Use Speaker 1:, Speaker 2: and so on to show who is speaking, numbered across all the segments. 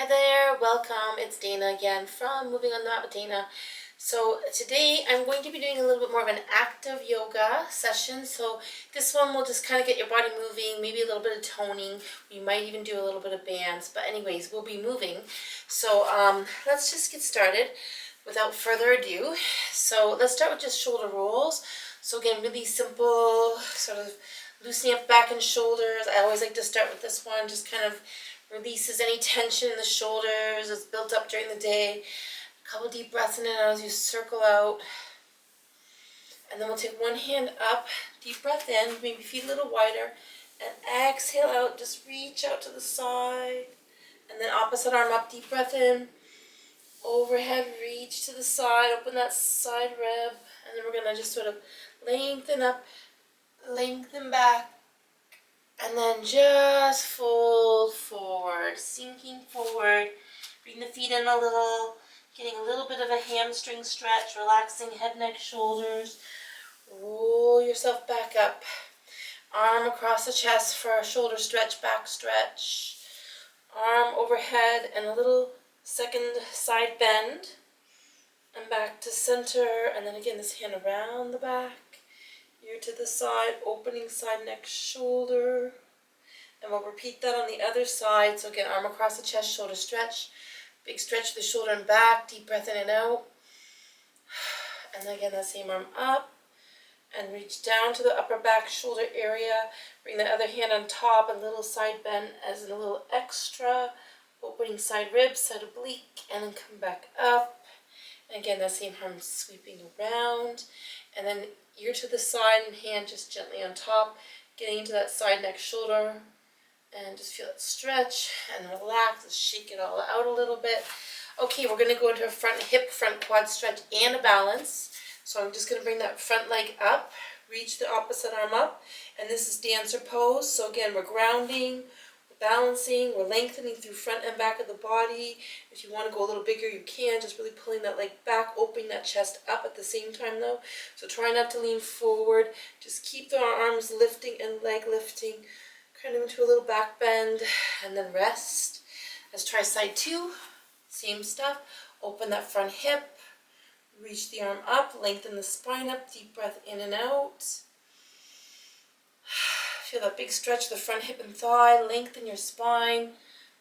Speaker 1: Hi there, welcome. It's Dana again from Moving on the Mat with Dana. So today I'm going to be doing a little bit more of an active yoga session. So this one will just kind of get your body moving, maybe a little bit of toning. We might even do a little bit of bands, but anyways, we'll be moving. So let's just get started without further ado. So let's start with just shoulder rolls. So again, really simple, sort of loosening up back and shoulders. I always like to start with this one, just kind of releases any tension in the shoulders that's built up during the day. A couple deep breaths in and out as you circle out. And then we'll take one hand up, deep breath in, maybe feet a little wider, and exhale out, just reach out to the side. And then opposite arm up, deep breath in, overhead, reach to the side, open that side rib. And then we're going to just sort of lengthen up, lengthen back, and then just fold forward, sinking forward. Bring the feet in a little, getting a little bit of a hamstring stretch, relaxing head, neck, shoulders. Roll yourself back up. Arm across the chest for a shoulder stretch, back stretch. Arm overhead and a little second side bend. And back to center. And then again, this hand around the back. Ear to the side, opening side, neck, shoulder. And we'll repeat that on the other side. So again, arm across the chest, shoulder stretch. Big stretch of the shoulder and back. Deep breath in and out. And then again, that same arm up. And reach down to the upper back shoulder area. Bring the other hand on top, a little side bend as a little extra. Opening side ribs, side oblique. And then come back up. And again, that same arm sweeping around. And then ear to the side and hand just gently on top, getting into that side, neck, shoulder, and just feel it stretch and relax. Let's shake it all out a little bit. Okay, we're going to go into a front hip, front quad stretch and a balance. So I'm just going to bring that front leg up, reach the opposite arm up, and this is dancer pose. So again, we're grounding, balancing, we're lengthening through front and back of the body. If you want to go a little bigger, you can. Just really pulling that leg back, opening that chest up at the same time though. So try not to lean forward. Just keep the arms lifting and leg lifting. Kind of into a little back bend and then rest. Let's try side two. Same stuff. Open that front hip. Reach the arm up, lengthen the spine up, deep breath in and out. Feel that big stretch of the front hip and thigh, lengthen your spine,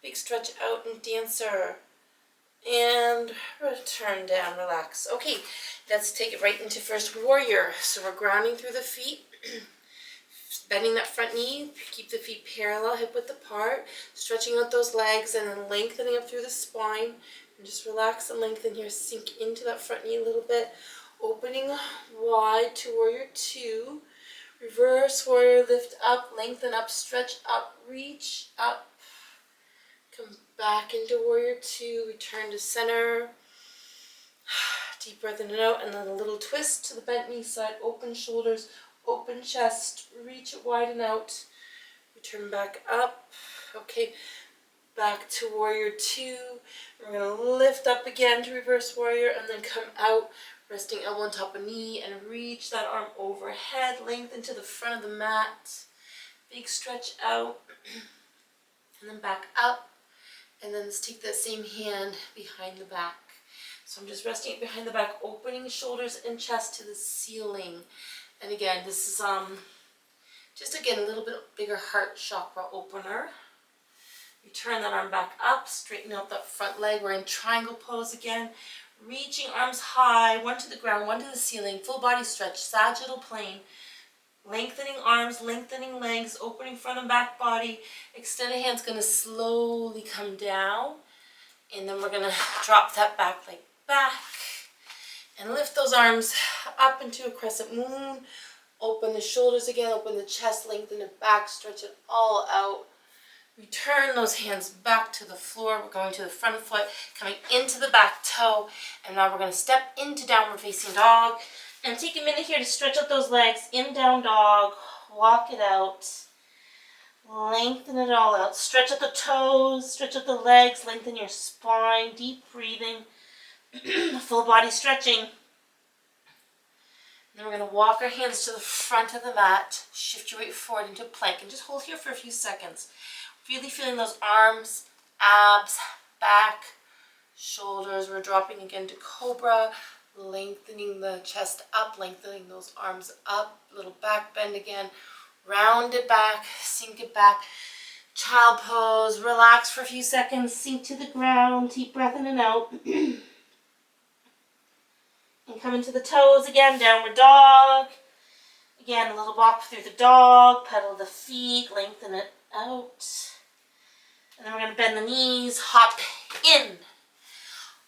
Speaker 1: big stretch out in dancer, and return down, relax. Okay, let's take it right into first warrior. So we're grounding through the feet, bending that front knee, keep the feet parallel, hip width apart, stretching out those legs, and then lengthening up through the spine, and just relax and lengthen here, sink into that front knee a little bit, opening wide to warrior two. Reverse warrior, lift up, lengthen up, stretch up, reach up. Come back into warrior two, return to center. Deep breath in and out, and then a little twist to the bent knee side, open shoulders, open chest, reach it wide and out. Return back up. Okay, back to warrior two. We're going to lift up again to reverse warrior and then come out. Resting elbow on top of knee and reach that arm overhead, lengthen to the front of the mat. Big stretch out. And then back up. And then let's take that same hand behind the back. So I'm just resting it behind the back, opening shoulders and chest to the ceiling. And again, this is just again a little bit bigger heart chakra opener. You turn that arm back up, straighten out that front leg. We're in triangle pose again. Reaching arms high, one to the ground, one to the ceiling, full body stretch, sagittal plane. Lengthening arms, lengthening legs, opening front and back body. Extended hands going to slowly come down. And then we're going to drop that back leg back. And lift those arms up into a crescent moon. Open the shoulders again, open the chest, lengthen it back, stretch it all out. Return those hands back to the floor. We're going to the front foot, coming into the back toe. And now we're going to step into downward facing dog. And take a minute here to stretch out those legs in down dog. Walk it out. Lengthen it all out. Stretch out the toes, stretch out the legs, lengthen your spine. Deep breathing. Full body stretching. And then we're going to walk our hands to the front of the mat. Shift your weight forward into plank. And just hold here for a few seconds. Really feeling those arms, abs, back, shoulders. We're dropping again to Cobra, lengthening the chest up, lengthening those arms up, little back bend again, round it back, sink it back. Child pose, relax for a few seconds, sink to the ground, deep breath in and out. And come into the toes again, downward dog. Again, a little walk through the dog, pedal the feet, lengthen it out. And then we're going to bend the knees, hop in.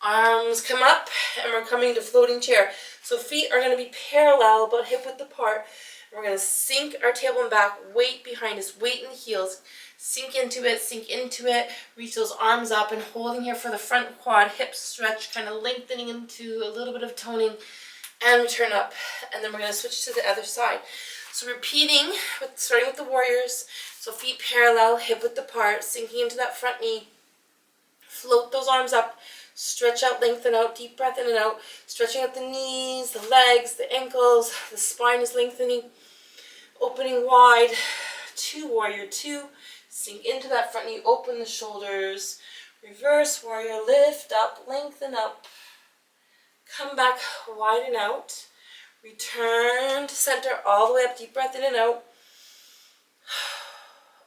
Speaker 1: Arms come up, and we're coming to floating chair. So feet are going to be parallel, but hip width apart. We're going to sink our tailbone back, weight behind us, weight in the heels. Sink into it, reach those arms up and holding here for the front quad, hips stretch, kind of lengthening into a little bit of toning, and return up. And then we're going to switch to the other side. So repeating, starting with the warriors. So feet parallel, hip width apart, sinking into that front knee. Float those arms up, stretch out, lengthen out, deep breath in and out, stretching out the knees, the legs, the ankles, the spine is lengthening, opening wide, 2, warrior 2, sink into that front knee, open the shoulders, reverse warrior, lift up, lengthen up, come back, widen out, return to center, all the way up, deep breath in and out,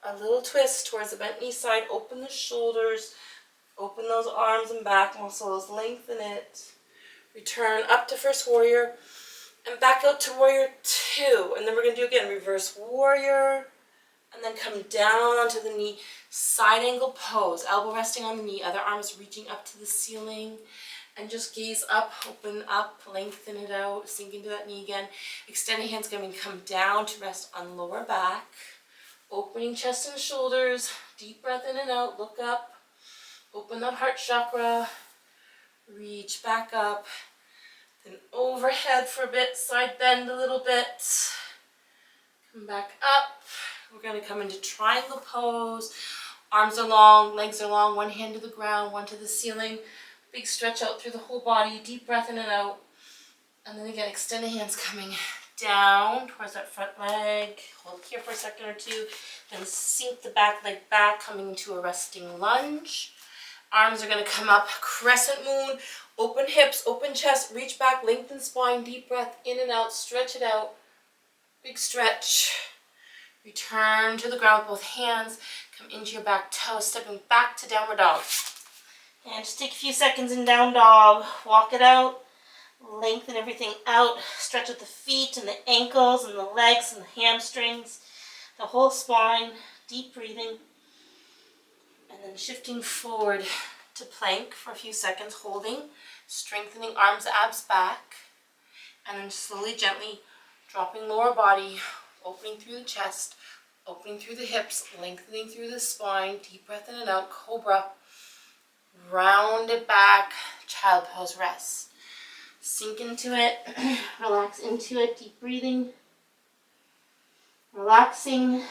Speaker 1: a little twist towards the bent knee side, open the shoulders, open those arms and back muscles, lengthen it, return up to first warrior, and back out to warrior 2, and then we're going to do again, reverse warrior, and then come down onto the knee, side angle pose, elbow resting on the knee, other arm is reaching up to the ceiling, and just gaze up, open up, lengthen it out, sink into that knee again, extending hands going to come down to rest on lower back, opening chest and shoulders, deep breath in and out, look up, open that heart chakra, reach back up, then overhead for a bit, side bend a little bit, come back up. We're going to come into triangle pose, arms are long, legs are long, one hand to the ground, one to the ceiling, big stretch out through the whole body, deep breath in and out, and then again extend the hands coming down towards that front leg, hold here for a second or two, then sink the back leg back, coming into a resting lunge. Arms are going to come up, crescent moon, open hips, open chest, reach back, lengthen spine, deep breath in and out, stretch it out, big stretch. Return to the ground with both hands, come into your back toe, stepping back to downward dog. And just take a few seconds in down dog, walk it out, lengthen everything out, stretch out the feet and the ankles and the legs and the hamstrings, the whole spine, deep breathing. And then shifting forward to plank for a few seconds, holding, strengthening arms, abs back, and then slowly, gently dropping lower body, opening through the chest, opening through the hips, lengthening through the spine, deep breath in and out, cobra, round it back, child pose, rest. Sink into it, relax into it, deep breathing, relaxing,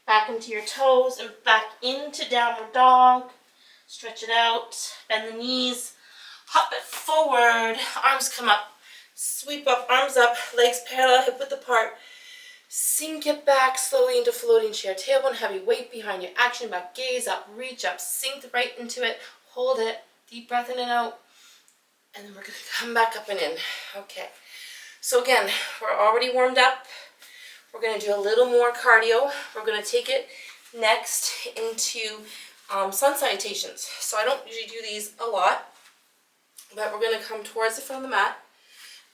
Speaker 1: back into your toes and back into downward dog, stretch it out, bend the knees, hop it forward, arms come up, sweep up, arms up, legs parallel, hip width apart, sink it back slowly into floating chair, tailbone heavy, weight behind you, action back, gaze up, reach up, sink right into it, hold it, deep breath in and out, and then we're going to come back up and in. Okay, so again, we're already warmed up. We're going to do a little more cardio. We're going to take it next into Sun Salutations. So I don't usually do these a lot, but we're going to come towards the front of the mat.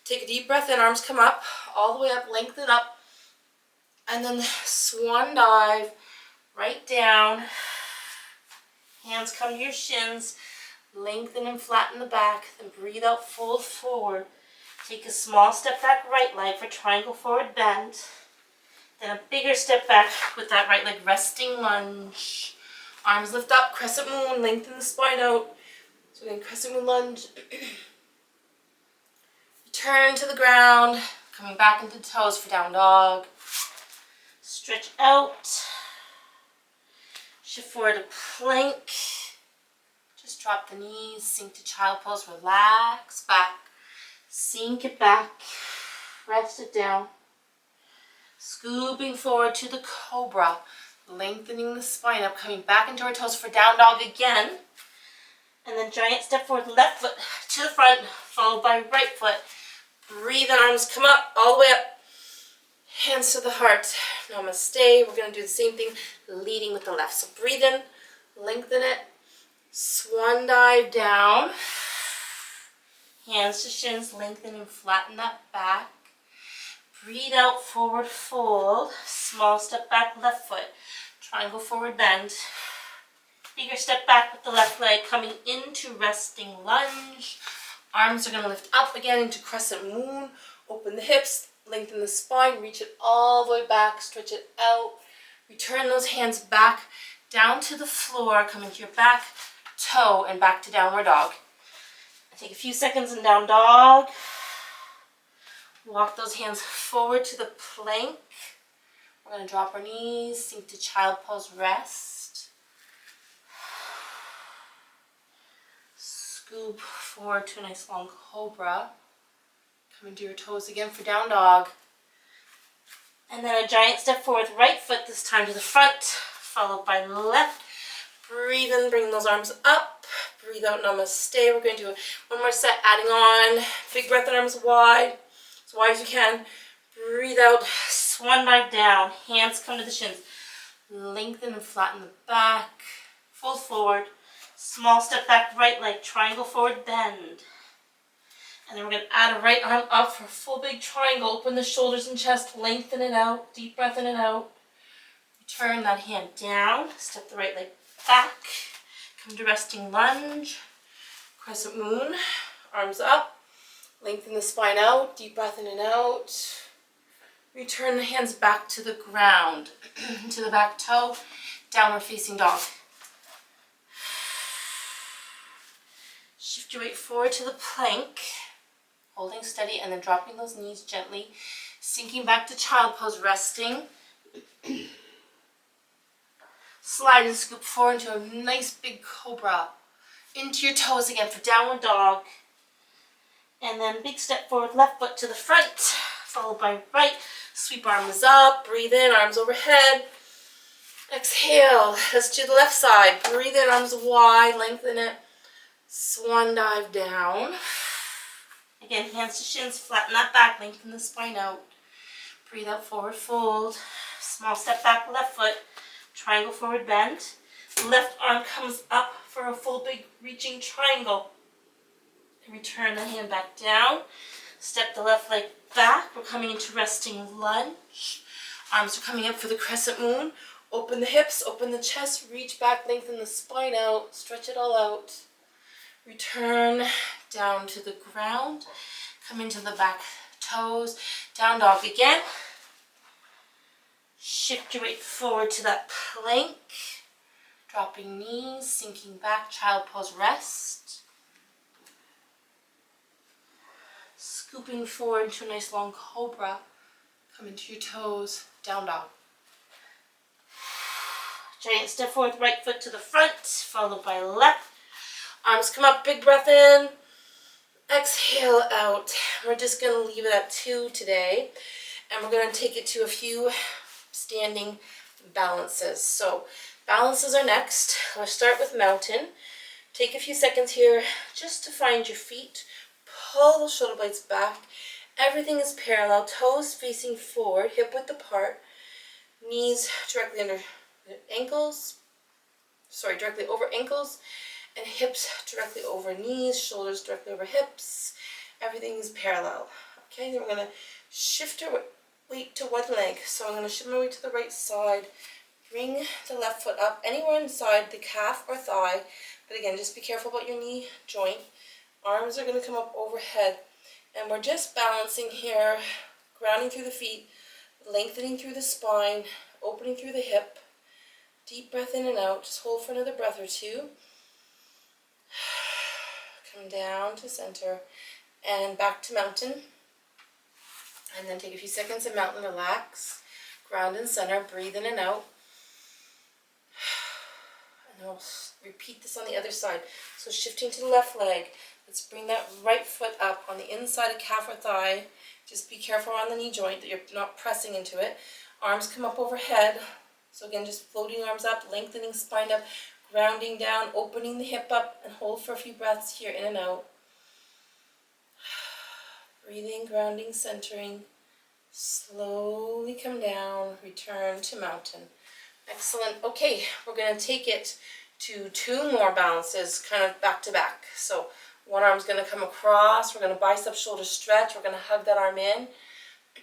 Speaker 1: Take a deep breath in, arms come up, all the way up, lengthen up, and then swan dive right down. Hands come to your shins, lengthen and flatten the back, then breathe out, fold forward. Take a small step back right leg for triangle forward bend. Then a bigger step back with that right leg, resting lunge. Arms lift up, crescent moon, lengthen the spine out. So again, crescent moon lunge. Turn to the ground, coming back into toes for down dog. Stretch out. Shift forward to plank. Just drop the knees, sink to child pose, relax back. Sink it back, rest it down. Scooping forward to the cobra. Lengthening the spine up, coming back into our toes for down dog again. And then giant step forward, left foot to the front, followed by right foot. Breathe in, arms come up, all the way up. Hands to the heart. Namaste. We're going to do the same thing, leading with the left. So breathe in, lengthen it. Swan dive down. Hands to shins, lengthen and flatten that back. Breathe out, forward fold. Small step back, left foot. Triangle forward bend. Bigger step back with the left leg, coming into resting lunge. Arms are going to lift up again into crescent moon. Open the hips, lengthen the spine, reach it all the way back, stretch it out. Return those hands back down to the floor, come into your back toe and back to downward dog. Take a few seconds in down dog. Walk those hands forward to the plank. We're going to drop our knees, sink to child pose, rest. Scoop forward to a nice long cobra. Come into your toes again for down dog. And then a giant step forward, right foot this time to the front, followed by left. Breathe in, bring those arms up. Breathe out, namaste. We're going to do one more set, adding on. Big breath in, arms wide, as wide as you can. Breathe out, swan dive down. Hands come to the shins. Lengthen and flatten the back. Fold forward. Small step back, right leg, triangle forward, bend. And then we're going to add a right arm up for a full big triangle. Open the shoulders and chest, lengthen it out. Deep breath in and out. Turn that hand down. Step the right leg back. Come to resting lunge. Crescent moon. Arms up. Lengthen the spine out. Deep breath in and out. Return the hands back to the ground. To the back toe. Downward facing dog. Shift your weight forward to the plank. Holding steady and then dropping those knees gently. Sinking back to child pose, resting. Slide and scoop forward into a nice big cobra. Into your toes again for downward dog. And then big step forward, left foot to the front, followed by right. Sweep arms up, breathe in, arms overhead. Exhale, let's do the left side. Breathe in, arms wide, lengthen it. Swan dive down. Again, hands to shins, flatten that back, lengthen the spine out. Breathe out, forward fold. Small step back, left foot. Triangle forward bend. Left arm comes up for a full big reaching triangle. And return the hand back down. Step the left leg back. We're coming into resting lunge. Arms are coming up for the crescent moon. Open the hips, open the chest, reach back, lengthen the spine out, stretch it all out. Return down to the ground. Come into the back toes. Down dog again. Shift your weight forward to that plank. Dropping knees, sinking back, child pose, rest. Scooping forward into a nice long cobra. Come into your toes, down dog. Giant step forward, right foot to the front, followed by left. Arms come up, big breath in. Exhale out. We're just going to leave it at 2 today. And we're going to take it to a few standing balances. So balances are next. Let's start with mountain. Take a few seconds here just to find your feet. Pull the shoulder blades back. Everything is parallel. Toes facing forward, hip width apart. Knees directly under ankles. Directly over ankles. And hips directly over knees, shoulders directly over hips. Everything is parallel. Okay, then we're going to shift our weight to one leg. So I'm going to shift my weight to the right side. Bring the left foot up anywhere inside the calf or thigh. But again, just be careful about your knee joint. Arms are going to come up overhead. And we're just balancing here, grounding through the feet, lengthening through the spine, opening through the hip. Deep breath in and out. Just hold for another breath or two. Come down to center and back to mountain. And then take a few seconds in mountain, relax. Ground and center, breathe in and out. And then we'll repeat this on the other side. So shifting to the left leg. Let's bring that right foot up on the inside of calf or thigh. Just be careful on the knee joint that you're not pressing into it. Arms come up overhead. So again, just floating arms up, lengthening spine up, grounding down, opening the hip up, and hold for a few breaths here, in and out. Breathing, grounding, centering. Slowly come down, return to mountain. Excellent. Okay, we're going to take it to 2 more balances, kind of back to back. So one arm's going to come across, we're going to bicep shoulder stretch, we're going to hug that arm in,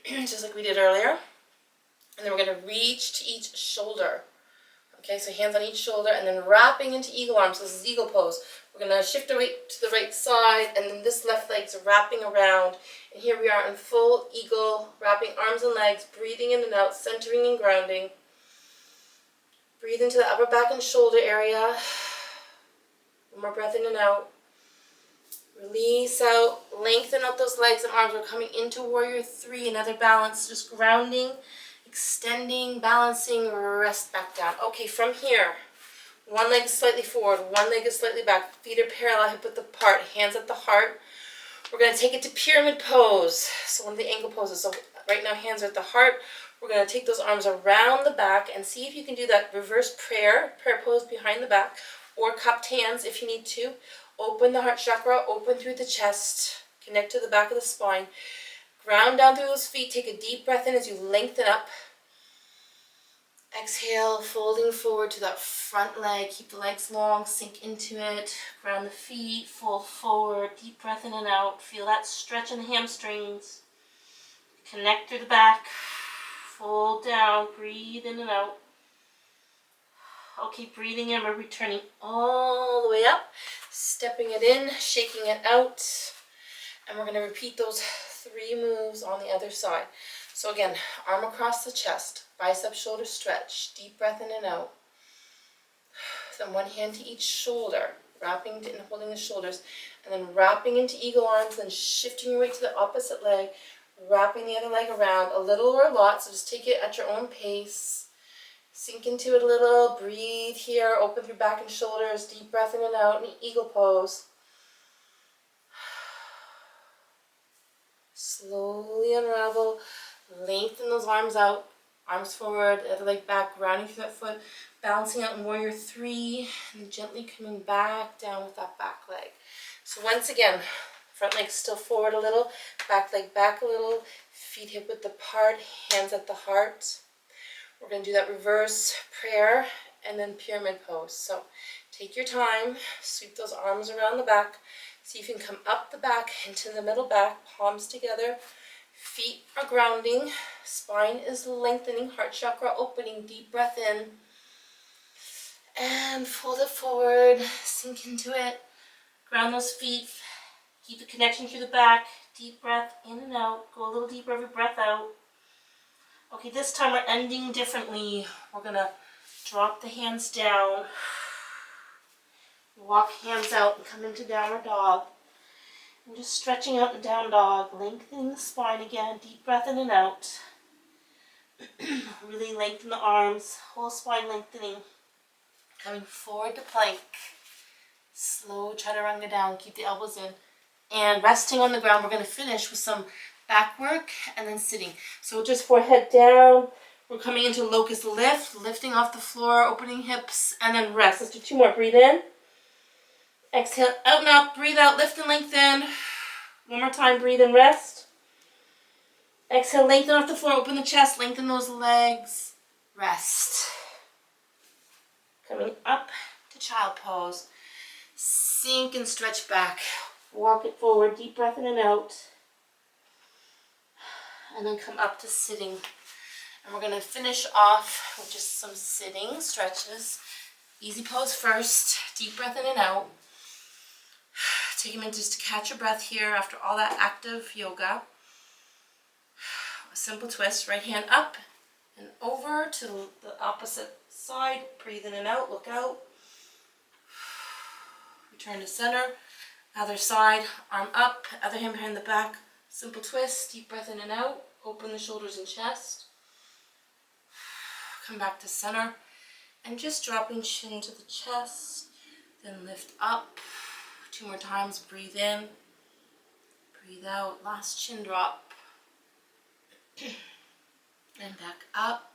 Speaker 1: just like we did earlier. And then we're going to reach to each shoulder. Okay, so hands on each shoulder, and then wrapping into eagle arms. So this is eagle pose. We're going to shift our weight to the right side, and then this left leg's wrapping around. And here we are in full eagle, wrapping arms and legs, breathing in and out, centering and grounding. Breathe into the upper back and shoulder area. One more breath in and out. Release out, lengthen out those legs and arms. We're coming into warrior 3, another balance, just grounding, extending, balancing, rest back down. Okay, from here, one leg is slightly forward, one leg is slightly back, feet are parallel, hip width apart, hands at the heart. We're going to take it to pyramid pose, so one of the angle poses. So right now, hands are at the heart. We're going to take those arms around the back and see if you can do that reverse prayer pose behind the back, or cupped hands if you need to. Open the heart chakra, open through the chest, connect to the back of the spine. Ground down through those feet. Take a deep breath in as you lengthen up. Exhale, folding forward to that front leg. Keep the legs long, sink into it. Ground the feet, fold forward. Deep breath in and out. Feel that stretch in the hamstrings. Connect through the back. Fold down, breathe in and out. Okay, breathing in, we're returning all the way up. Stepping it in, shaking it out. And we're going to repeat those 3 moves on the other side. So again, arm across the chest, bicep shoulder stretch, deep breath in and out. Then one hand to each shoulder, wrapping and holding the shoulders, and then wrapping into eagle arms, then shifting your weight to the opposite leg, wrapping the other leg around, a little or a lot, so just take it at your own pace. Sink into it a little, breathe here, open through back and shoulders, deep breath in and out, in eagle pose. Slowly unravel, lengthen those arms out, arms forward, other leg back, grounding through that foot, balancing out in warrior 3, and gently coming back down with that back leg. So once again, front leg still forward a little, back leg back a little, feet hip width apart, hands at the heart. We're going to do that reverse prayer and then pyramid pose. So take your time, sweep those arms around the back. See if you can come up the back into the middle back, palms together. Feet are grounding, spine is lengthening, heart chakra opening, deep breath in. And fold it forward, sink into it. Ground those feet, keep the connection through the back. Deep breath in and out, go a little deeper every breath out. Okay, this time we're ending differently. We're going to drop the hands down, walk hands out and come into downward dog. And just stretching out in down dog, lengthening the spine again, deep breath in and out. Really lengthen the arms, whole spine lengthening. Coming forward to plank. Slow chaturanga down, keep the elbows in. And resting on the ground, we're going to finish with some back work and then sitting. So just forehead down, we're coming into locust lift, lifting off the floor, opening hips, and then rest. Let's do 2 more. Breathe in. Exhale, out and up, breathe out, lift and lengthen. One more time, breathe and rest. Exhale, lengthen off the floor, open the chest, lengthen those legs, rest. Coming up to child pose. Sink and stretch back. Walk it forward, deep breath in and out. And then come up to sitting. And we're going to finish off with just some sitting stretches. Easy pose first, deep breath in and out. Take a minute just to catch your breath here after all that active yoga. A simple twist, right hand up and over to the opposite side. Breathe in and out, look out. Return to center. Other side, arm up, other hand behind the back. Simple twist, deep breath in and out. Open the shoulders and chest. Come back to center. And just dropping chin to the chest. Then lift up. 2 more times. Breathe in. Breathe out. Last chin drop. And back up.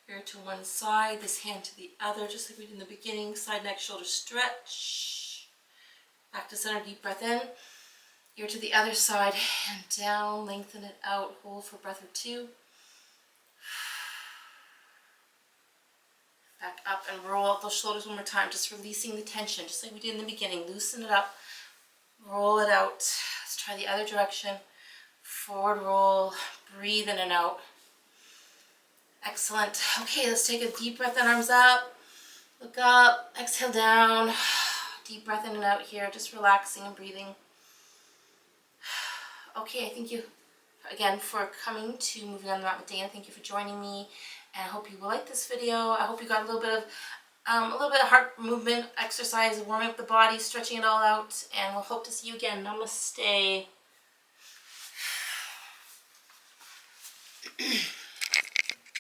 Speaker 1: Here to one side, this hand to the other, just like we did in the beginning. Side, neck, shoulder stretch. Back to center, deep breath in. Ear to the other side, hand down, lengthen it out, hold for a breath or two. Back up and roll out those shoulders one more time, just releasing the tension, just like we did in the beginning. Loosen it up, roll it out. Let's try the other direction. Forward roll, breathe in and out. Excellent. Okay, let's take a deep breath in, arms up. Look up, exhale down. Deep breath in and out here, just relaxing and breathing. Okay, thank you again for coming to Moving on the Mat with Dana. Thank you for joining me, and I hope you will like this video. I hope you got a little bit of heart movement exercise, warming up the body, stretching it all out, and we'll hope to see you again. Namaste.